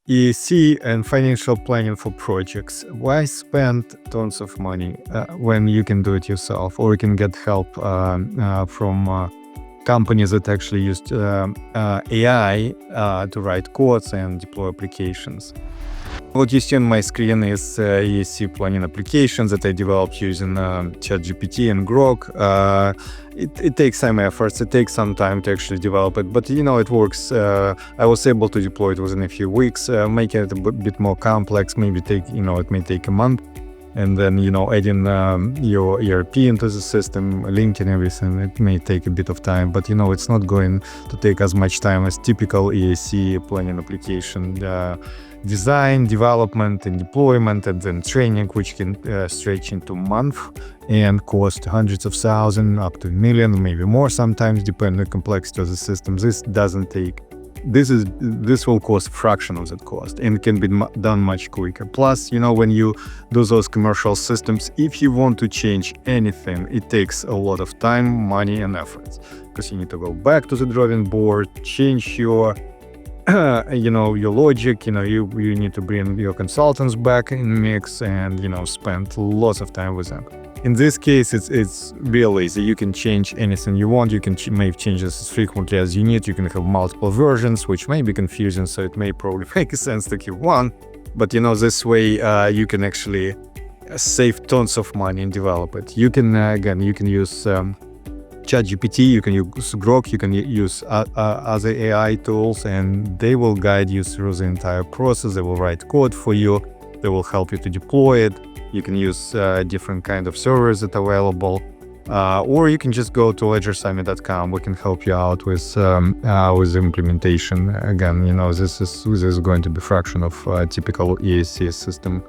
EAC and financial planning for projects. Why spend tons of money when you can do it yourself, or you can get help from companies that actually use AI to write codes and deploy applications? What you see on my screen is EAC planning applications that I developed using ChatGPT and Groq. It takes some efforts, it takes some time to actually develop it, but it works. I was able to deploy it within a few weeks, making it a bit more complex, maybe it may take a month. And then, adding your ERP into the system, linking everything, it may take a bit of time, but it's not going to take as much time as typical EAC planning application. Design, development, and deployment, and then training, which can stretch into months and cost hundreds of thousands, up to $1 million, maybe more sometimes, depending on the complexity of the system. This will cost a fraction of that cost, and it can be done much quicker. Plus, when you do those commercial systems, if you want to change anything, it takes a lot of time, money, and efforts, because you need to go back to the drawing board, change your your logic, you need to bring your consultants back in the mix and, spend lots of time with them. In this case, it's real easy. You can change anything you want. You can make changes as frequently as you need. You can have multiple versions, which may be confusing, so it may probably make sense to keep one. But, this way, you can actually save tons of money and develop it. You can, you can use ChatGPT, you can use Groq, you can use other AI tools, and they will guide you through the entire process. They will write code for you. They will help you to deploy it. You can use different kind of servers that are available, or you can just go to LedgerSummit.com. We can help you out with the implementation. Again, this is going to be a fraction of typical EAC system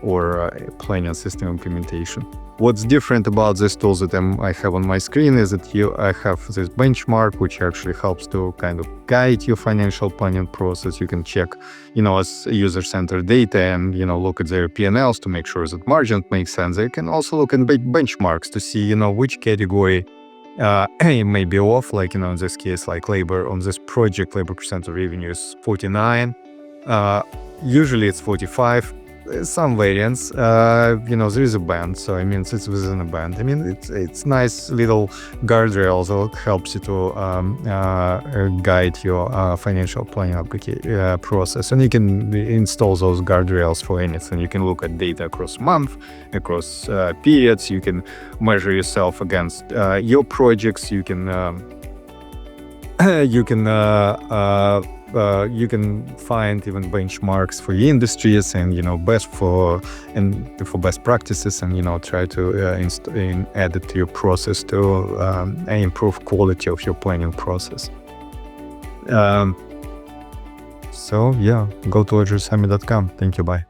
or planning system implementation. What's different about these tools that I have on my screen is that I have this benchmark, which actually helps to kind of guide your financial planning process. You can check, as user-centered data and, look at their P&Ls to make sure that margin makes sense. You can also look at benchmarks to see, which category may be off, like, in this case, like labor. On this project, labor percent of revenue is 49. Usually it's 45. Some variance, there is a band, so it's within a band. It's nice little guardrails that helps you to guide your financial planning process, and you can install those guardrails for anything. You can look at data across month, across periods. You can measure yourself against your projects. You can find even benchmarks for the industries and for best practices, and try to add it to your process to improve quality of your planning process. So yeah, go to LedgerSummit.com. Thank you. Bye.